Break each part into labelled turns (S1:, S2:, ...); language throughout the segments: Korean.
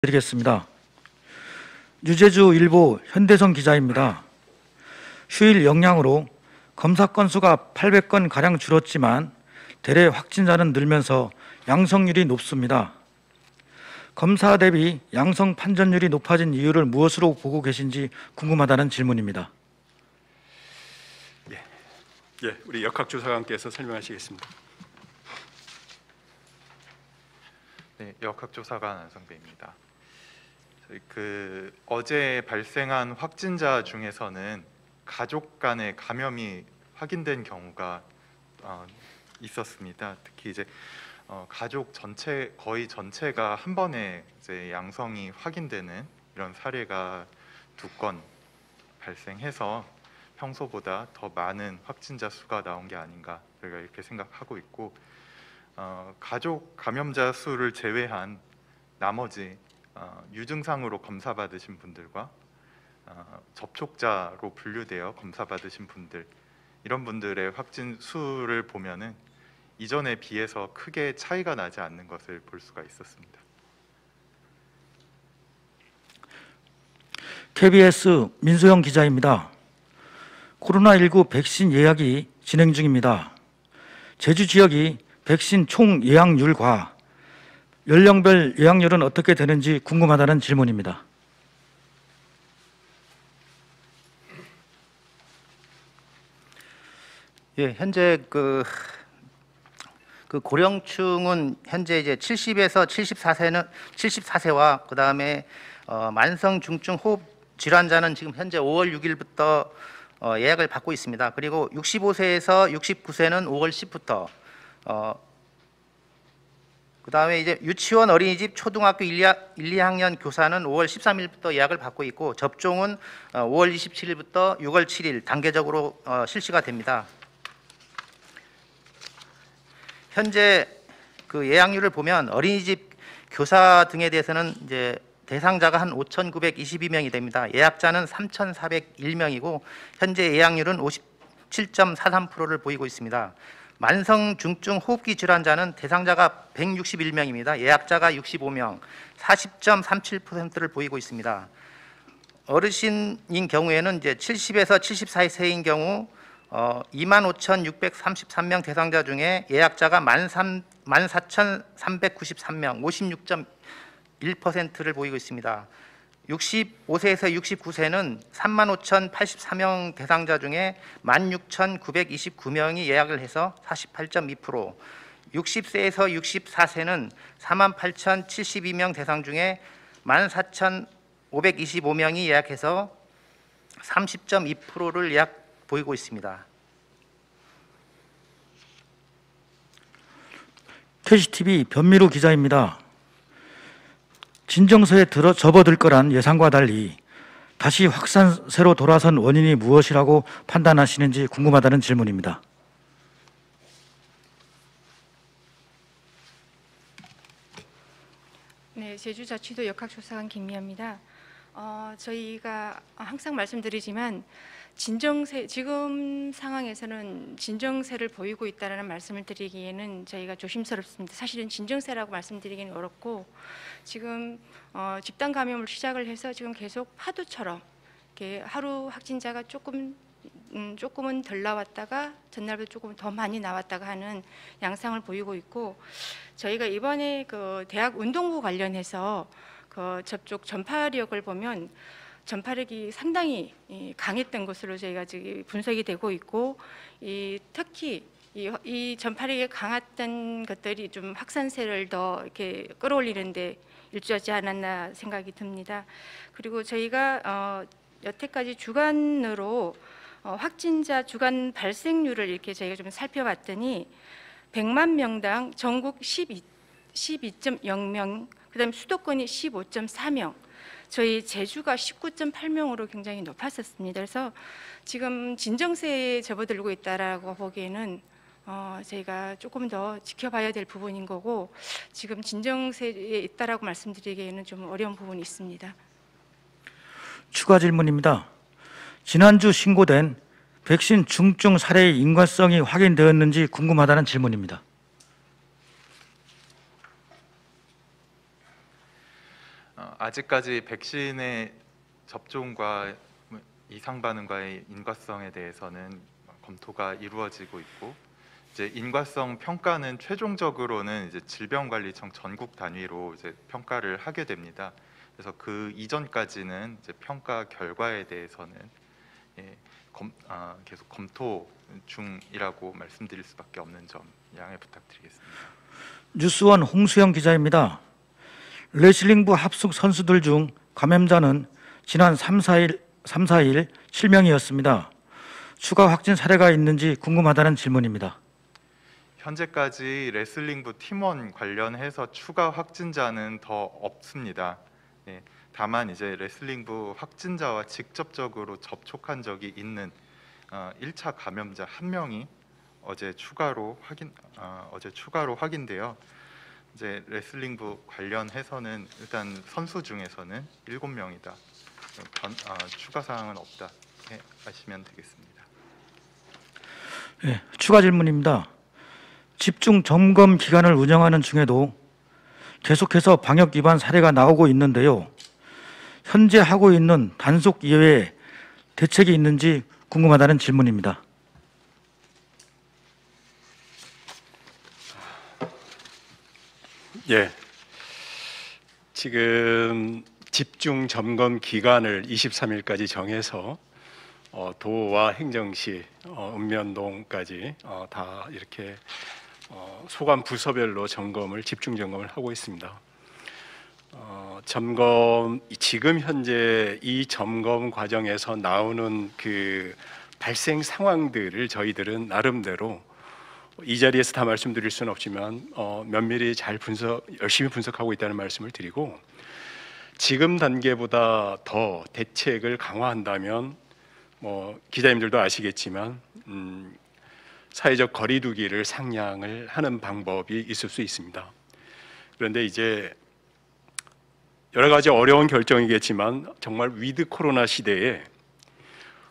S1: 드리겠습니다. 유재주 일보 현대성 기자입니다. 휴일 영향으로 검사 건수가 800건 가량 줄었지만 대래 확진자는 늘면서 양성률이 높습니다. 검사 대비 양성 판정률이 높아진 이유를 무엇으로 보고 계신지 궁금하다는 질문입니다.
S2: 우리 역학조사관께서 설명하시겠습니다.
S3: 네, 역학조사관 안성배입니다. 어제 발생한 확진자 중에서는 가족 간의 감염이 확인된 경우가 있었습니다. 특히 이제 가족 전체 거의 전체가 한 번에 이제 양성이 확인되는 이런 사례가 2건 발생해서 평소보다 더 많은 확진자 수가 나온 게 아닌가 저희가 이렇게 생각하고 있고, 가족 감염자 수를 제외한 나머지 유증상으로 검사 받으신 분들과 접촉자로 분류되어 검사 받으신 분들, 이런 분들의 확진 수를 보면은 이전에 비해서 크게 차이가 나지 않는 것을 볼 수가 있었습니다.
S1: KBS 민소영 기자입니다. 코로나19 백신 예약이 진행 중입니다. 제주 지역이 백신 총 예약률과 연령별 예약률은 어떻게 되는지 궁금하다는 질문입니다.
S4: 예, 현재 그 고령층은 현재 이제 70에서 74세와 그다음에 만성 중증 호흡 질환자는 지금 현재 5월 6일부터 예약을 받고 있습니다. 그리고 65세에서 69세는 5월 10부터 그다음에 이제 유치원, 어린이집, 초등학교 1, 2학년 교사는 5월 13일부터 예약을 받고 있고, 접종은 5월 27일부터 6월 7일 단계적으로 실시가 됩니다. 현재 그 예약률을 보면 어린이집 교사 등에 대해서는 이제 대상자가 한 5,922명이 됩니다. 예약자는 3,401명이고 현재 예약률은 57.43%를 보이고 있습니다. 만성 중증 호흡기 질환자는 대상자가 161명입니다. 예약자가 65명, 40.37%를 보이고 있습니다. 어르신인 경우에는 이제 70에서 74세인 경우 25,633명 대상자 중에 예약자가 14,393명, 56.1%를 보이고 있습니다. 65세에서 69세는 35,084명 대상자 중에 16,929명이 예약을 해서 48.2%, 60세에서 64세는 48,072명 대상 중에 14,525명이 예약해서 30.2%를 예약 보이고 있습니다.
S1: KCTV 변미루 기자입니다. 진정서에 접어들 거란 예상과 달리 다시 확산세로 돌아선 원인이 무엇이라고 판단하시는지 궁금하다는 질문입니다.
S5: 네, 제주자치도 역학조사관 김미아입니다. 저희가 항상 말씀드리지만 지금 상황에서는 진정세를 보이고 있다는 말씀을 드리기에는 저희가 조심스럽습니다. 사실은 진정세라고 말씀드리기는 어렵고, 지금 집단 감염을 시작을 해서 지금 계속 파도처럼 이렇게 하루 확진자가 조금은 덜 나왔다가 전날보다 조금 더 많이 나왔다가 하는 양상을 보이고 있고, 저희가 이번에 그 대학 운동부 관련해서 그 접촉 전파력을 보면 전파력이 상당히 강했던 것으로 저희가 지금 분석이 되고 있고, 특히 이 전파력이 강했던 것들이 좀 확산세를 더 이렇게 끌어올리는데 일조하지 않았나 생각이 듭니다. 그리고 저희가 여태까지 주간으로 확진자 주간 발생률을 이렇게 저희가 좀 살펴봤더니 100만 명당 전국 12.0명, 그다음에 수도권이 15.4명, 저희 제주가 19.8명으로 굉장히 높았었습니다. 그래서 지금 진정세에 접어들고 있다라고 보기에는 저희가 조금 더 지켜봐야 될 부분인 거고, 지금 진정세에 있다라고 말씀드리기에는 좀 어려운 부분이 있습니다.
S1: 추가 질문입니다. 지난주 신고된 백신 중증 사례의 인과성이 확인되었는지 궁금하다는 질문입니다.
S3: 아직까지 백신의 접종과 이상 반응과의 인과성에 대해서는 검토가 이루어지고 있고, 이제 인과성 평가는 최종적으로는 이제 질병관리청 전국 단위로 이제 평가를 하게 됩니다. 그래서 그 이전까지는 이제 평가 결과에 대해서는 계속 검토 중이라고 말씀드릴 수밖에 없는 점 양해 부탁드리겠습니다.
S1: 뉴스원 홍수영 기자입니다. 레슬링부 합숙 선수들 중 감염자는 지난 3, 4일 7명이었습니다. 추가 확진 사례가 있는지 궁금하다는 질문입니다.
S3: 현재까지 레슬링부 팀원 관련해서 추가 확진자는 더 없습니다. 예, 다만 이제 레슬링부 확진자와 직접적으로 접촉한 적이 있는 1차 감염자 1명이 어제 추가로 확인되어 이제 레슬링부 관련해서는 일단 선수 중에서는 7명이다. 추가 사항은 없다. 아시면 되겠습니다.
S1: 네, 추가 질문입니다. 집중 점검 기간을 운영하는 중에도 계속해서 방역 위반 사례가 나오고 있는데요. 현재 하고 있는 단속 이외에 대책이 있는지 궁금하다는 질문입니다.
S2: 예. 지금 집중 점검 기간을 23일까지 정해서 도와 행정시, 읍면동까지 다 이렇게 소관 부서별로 집중 점검을 하고 있습니다. 지금 현재 이 점검 과정에서 나오는 그 발생 상황들을 저희들은 나름대로 이 자리에서 다 말씀드릴 수는 없지만 면밀히 열심히 분석하고 있다는 말씀을 드리고, 지금 단계보다 더 대책을 강화한다면 기자님들도 아시겠지만 사회적 거리두기를 상향을 하는 방법이 있을 수 있습니다. 그런데 이제 여러 가지 어려운 결정이겠지만 정말 위드 코로나 시대에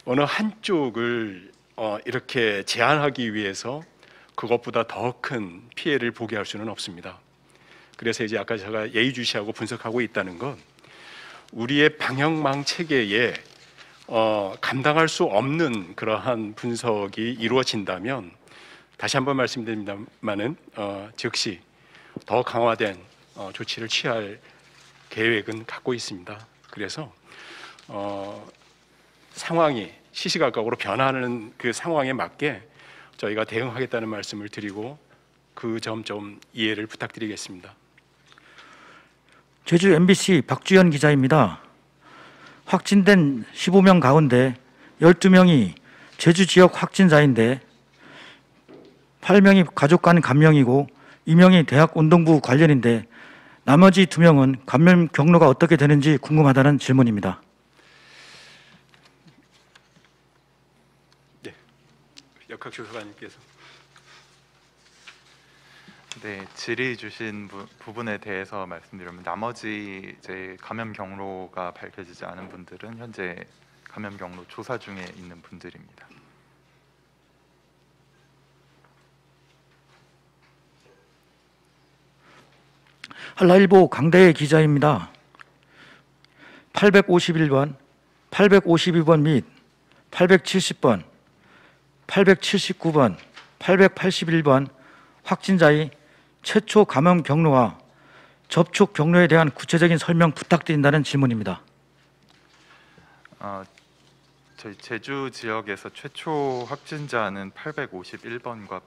S2: 어느 한쪽을 이렇게 제한하기 위해서 그것보다 더 큰 피해를 보게 할 수는 없습니다. 그래서 이제 아까 제가 예의주시하고 분석하고 있다는 건 우리의 방역망 체계에 감당할 수 없는 그러한 분석이 이루어진다면 다시 한번 말씀드립니다만은 즉시 더 강화된 조치를 취할 계획은 갖고 있습니다. 그래서 상황이 시시각각으로 변하는 그 상황에 맞게 저희가 대응하겠다는 말씀을 드리고 그 점 좀 이해를 부탁드리겠습니다.
S1: 제주 MBC 박주연 기자입니다. 확진된 15명 가운데 12명이 제주 지역 확진자인데 8명이 가족 간 감염이고 2명이 대학 운동부 관련인데 나머지 2명은 감염 경로가 어떻게 되는지 궁금하다는 질문입니다.
S2: 네, 역학조 소관님께서.
S3: 네, 질의 주신 부분에 대해서 말씀드리면 나머지 이제 감염 경로가 밝혀지지 않은 분들은 현재 감염 경로 조사 중에 있는 분들입니다.
S1: 한라일보 강대혜 기자입니다. 851번, 852번 및 870번, 879번, 881번 확진자의 최초 감염 경로와 접촉 경로에 대한 구체적인 설명 부탁드린다는 질문입니다.
S3: 저희 제주 지역에서 최초 확진자는 851번과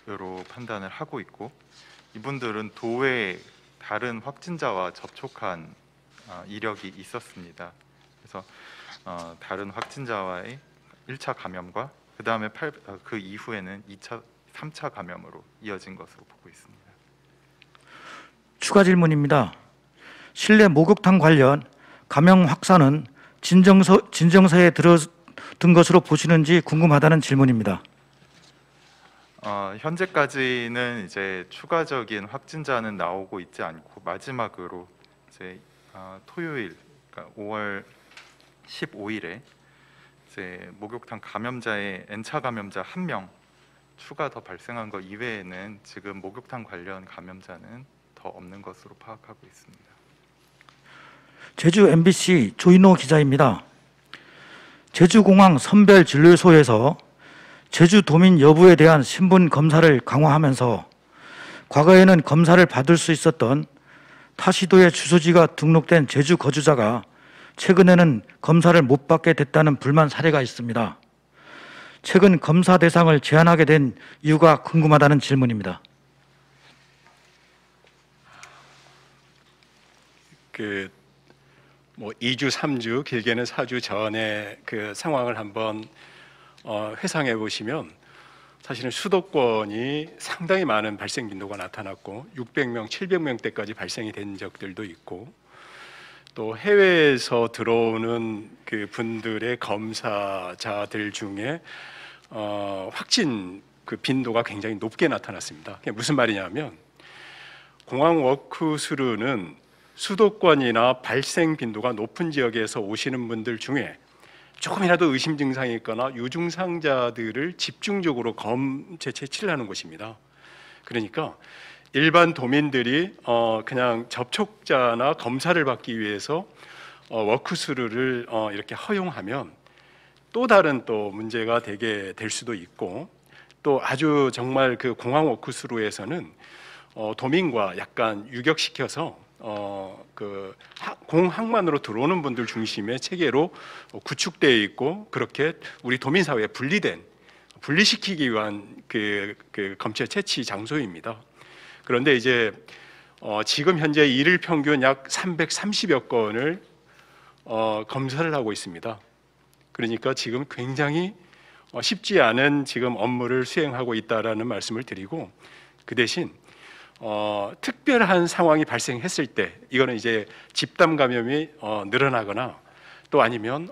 S3: 852번으로 판단을 하고 있고, 이분들은 도외 다른 확진자와 접촉한 이력이 있었습니다. 그래서 다른 확진자와의 1차 감염과 그다음에 그 이후에는 2차, 3차 감염으로 이어진 것으로 보고 있습니다.
S1: 추가 질문입니다. 실내 목욕탕 관련 감염 확산은 진정서에 들어든 것으로 보시는지 궁금하다는 질문입니다.
S3: 현재까지는 이제 추가적인 확진자는 나오고 있지 않고, 마지막으로 이제 토요일, 그러니까 5월 15일에 이제 목욕탕 감염자의 N차 감염자 1명 추가 더 발생한 것 이외에는 지금 목욕탕 관련 감염자는 더 없는 것으로 파악하고 있습니다.
S1: 제주 MBC 조인호 기자입니다. 제주공항 선별진료소에서 제주도민 여부에 대한 신분 검사를 강화하면서 과거에는 검사를 받을 수 있었던 타시도의 주소지가 등록된 제주 거주자가 최근에는 검사를 못 받게 됐다는 불만 사례가 있습니다. 최근 검사 대상을 제한하게 된 이유가 궁금하다는 질문입니다.
S2: 뭐 2주, 3주, 길게는 4주 전에 그 상황을 한번 회상해 보시면 사실은 수도권이 상당히 많은 발생 빈도가 나타났고 600명, 700명대까지 발생이 된 적들도 있고 또 해외에서 들어오는 그 분들의 검사자들 중에 확진 그 빈도가 굉장히 높게 나타났습니다. 그게 무슨 말이냐면 공항 워크 스루는 수도권이나 발생 빈도가 높은 지역에서 오시는 분들 중에 조금이라도 의심 증상이 있거나 유증상자들을 집중적으로 검체 채취를 하는 곳입니다. 그러니까 일반 도민들이 그냥 접촉자나 검사를 받기 위해서 워크스루를 이렇게 허용하면 또 다른 또 문제가 되게 될 수도 있고 또 아주 정말 그 공항 워크스루에서는 도민과 약간 유격시켜서 그 공항만으로 들어오는 분들 중심의 체계로 구축되어 있고 그렇게 우리 도민 사회에 분리시키기 위한 그 검체 채취 장소입니다. 그런데 이제 지금 현재 일일 평균 약 330여 건을 검사를 하고 있습니다. 그러니까 지금 굉장히 쉽지 않은 지금 업무를 수행하고 있다라는 말씀을 드리고 그 대신 특별한 상황이 발생했을 때 이거는 이제 집단 감염이 늘어나거나 또 아니면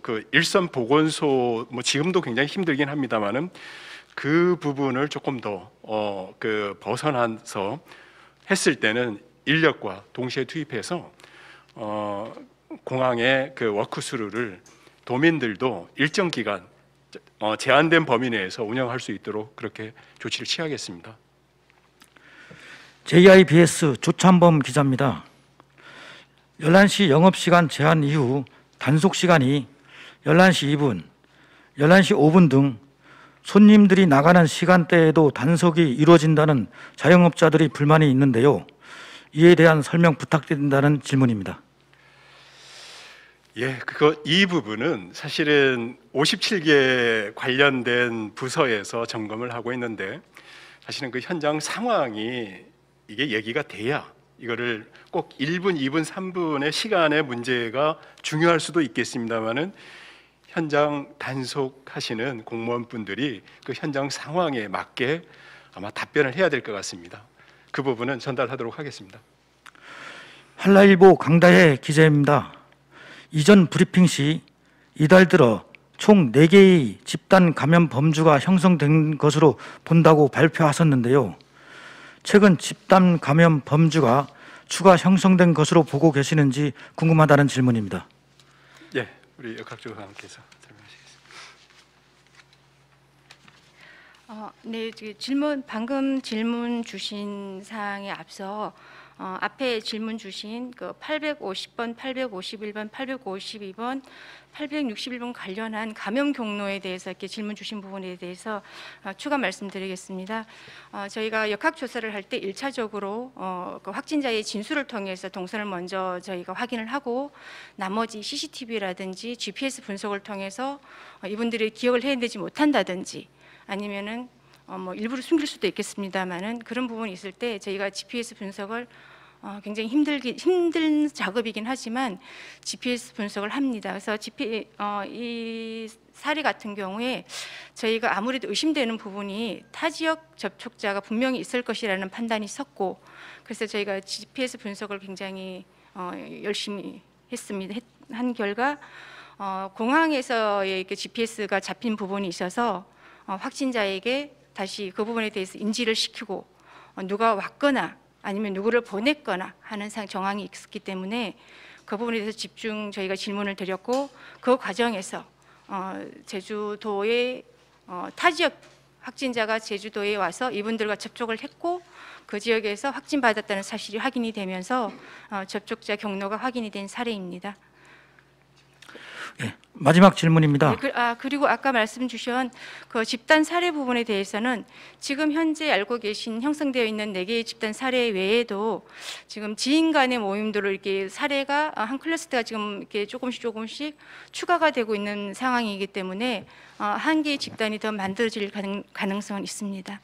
S2: 그 일선 보건소 뭐 지금도 굉장히 힘들긴 합니다만은 그 부분을 조금 더 그 벗어나서 했을 때는 인력과 동시에 투입해서 공항의 그 워크스루를 도민들도 일정 기간 제한된 범위 내에서 운영할 수 있도록 그렇게 조치를 취하겠습니다.
S1: JIBS 조찬범 기자입니다. 11시 영업시간 제한 이후 단속시간이 11시 2분, 11시 5분 등 손님들이 나가는 시간대에도 단속이 이루어진다는 자영업자들이 불만이 있는데요. 이에 대한 설명 부탁드린다는 질문입니다.
S2: 예, 이 부분은 사실은 57개 관련된 부서에서 점검을 하고 있는데 사실은 그 현장 상황이 이게 얘기가 돼야 이거를 꼭 1분, 2분, 3분의 시간의 문제가 중요할 수도 있겠습니다만은 현장 단속하시는 공무원분들이 그 현장 상황에 맞게 아마 답변을 해야 될 것 같습니다. 그 부분은 전달하도록 하겠습니다.
S1: 한라일보 강다혜 기자입니다. 이전 브리핑 시 이달 들어 총 4개의 집단 감염 범주가 형성된 것으로 본다고 발표하셨는데요. 최근 집단 감염 범주가 추가 형성된 것으로 보고 계시는지 궁금하다는 질문입니다.
S2: 예, 우리 역학조사관께서 설명하시겠습니다.
S5: 방금 질문 주신 사항에 앞서 앞에 질문 주신 그 850번, 851번, 852번, 861번 관련한 감염 경로에 대해서 이렇게 질문 주신 부분에 대해서 추가 말씀드리겠습니다. 저희가 역학 조사를 할 때 1차적으로 그 확진자의 진술을 통해서 동선을 먼저 저희가 확인을 하고 나머지 CCTV라든지 GPS 분석을 통해서 이분들이 기억을 해내지 못한다든지 아니면은 뭐 일부러 숨길 수도 있겠습니다만은 그런 부분이 있을 때 저희가 GPS 분석을 굉장히 힘든 작업이긴 하지만 GPS 분석을 합니다. 그래서 이 사례 같은 경우에 저희가 아무래도 의심되는 부분이 타 지역 접촉자가 분명히 있을 것이라는 판단이 섰고 그래서 저희가 GPS 분석을 굉장히 열심히 했습니다. 한 결과 공항에서의 GPS가 잡힌 부분이 있어서 확진자에게 다시 그 부분에 대해서 인지를 시키고 누가 왔거나 아니면 누구를 보냈거나 하는 정황이 있었기 때문에 그 부분에 대해서 집중 저희가 질문을 드렸고 그 과정에서 제주도의 타 지역 확진자가 제주도에 와서 이분들과 접촉을 했고 그 지역에서 확진받았다는 사실이 확인이 되면서 접촉자 경로가 확인이 된 사례입니다.
S1: 예, 마지막 질문입니다.
S5: 네, 그리고 아까 말씀 주신 그 집단 사례 부분에 대해서는 지금 현재 알고 계신 형성되어 있는 4개의 집단 사례 외에도 지금 지인 간의 모임들로 이렇게 사례가 한 클러스터가 지금 이렇게 조금씩 추가가 되고 있는 상황이기 때문에 한 개의 집단이 더 만들어질 가능성은 있습니다.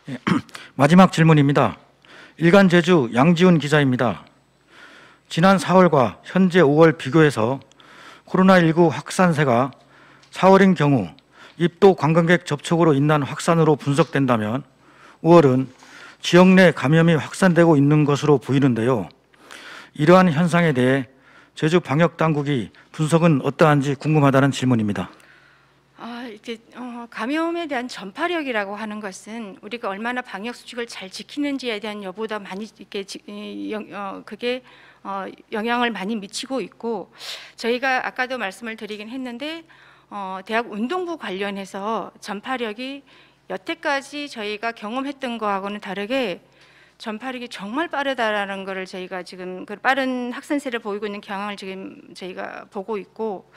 S1: 예, 마지막 질문입니다. 일간 제주 양지훈 기자입니다. 지난 4월과 현재 5월 비교해서 코로나19 확산세가 4월인 경우 입도 관광객 접촉으로 인한 확산으로 분석된다면 5월은 지역 내 감염이 확산되고 있는 것으로 보이는데요. 이러한 현상에 대해 제주 방역당국이 분석은 어떠한지 궁금하다는 질문입니다.
S5: 이렇게 감염에 대한 전파력이라고 하는 것은 우리가 얼마나 방역 수칙을 잘 지키는지에 대한 여부보다 많이 이렇게 그게 영향을 많이 미치고 있고, 저희가 아까도 말씀을 드리긴 했는데 대학 운동부 관련해서 전파력이 여태까지 저희가 경험했던 거하고는 다르게 전파력이 정말 빠르다라는 것을 저희가 지금 그 빠른 확산세를 보이고 있는 경향을 지금 저희가 보고 있고,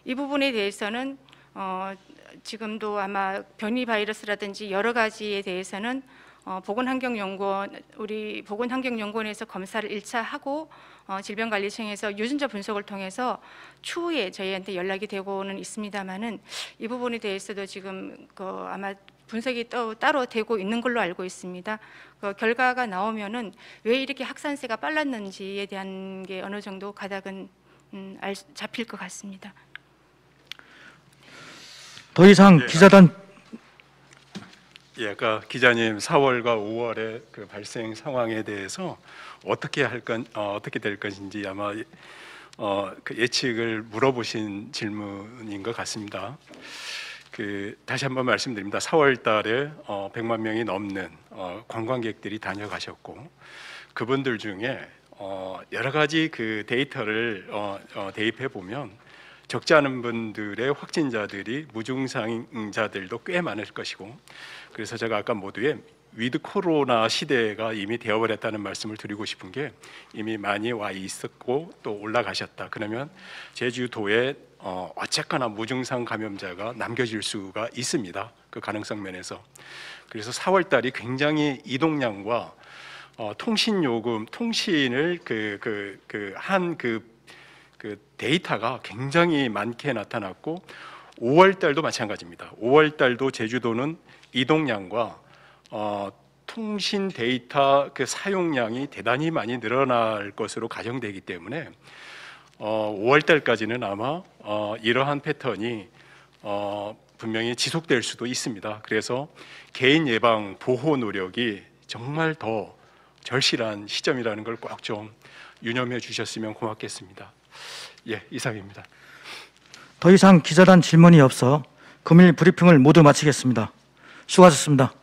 S5: 이 부분에 대해서는 지금도 아마 변이 바이러스라든지 여러 가지에 대해서는 우리 보건환경연구원에서 검사를 1차 하고 질병관리청에서 유전자 분석을 통해서 추후에 저희한테 연락이 되고는 있습니다만은 이 부분에 대해서도 지금 아마 분석이 따로 되고 있는 걸로 알고 있습니다. 그 결과가 나오면은 왜 이렇게 확산세가 빨랐는지에 대한 게 어느 정도 가닥은 잡힐 것 같습니다.
S1: 더 이상 기자단
S2: 아까 기자님 4월과 5월의 그 발생 상황에 대해서 어떻게 될 것인지 아마 그 예측을 물어보신 질문인 것 같습니다. 다시 한번 말씀드립니다. 4월달에 100만 명이 넘는 관광객들이 다녀가셨고, 그분들 중에 여러 가지 그 데이터를 대입해 보면 적지 않은 분들의 확진자들이 무증상자들도 꽤 많을 것이고, 그래서 제가 아까 모두에 위드 코로나 시대가 이미 되어버렸다는 말씀을 드리고 싶은 게, 이미 많이 와 있었고 또 올라가셨다. 그러면 제주도에 어쨌거나 무증상 감염자가 남겨질 수가 있습니다. 그 가능성 면에서. 그래서 4월달이 굉장히 이동량과 통신 요금, 통신을 그 데이터가 굉장히 많게 나타났고, 5월달도 마찬가지입니다. 5월달도 제주도는 이동량과 통신 데이터 그 사용량이 대단히 많이 늘어날 것으로 가정되기 때문에 5월달까지는 아마 이러한 패턴이 분명히 지속될 수도 있습니다. 그래서 개인 예방 보호 노력이 정말 더 절실한 시점이라는 걸 꼭 좀 유념해 주셨으면 고맙겠습니다. 예, 이상입니다.
S1: 더 이상 기자단 질문이 없어 금일 브리핑을 모두 마치겠습니다. 수고하셨습니다.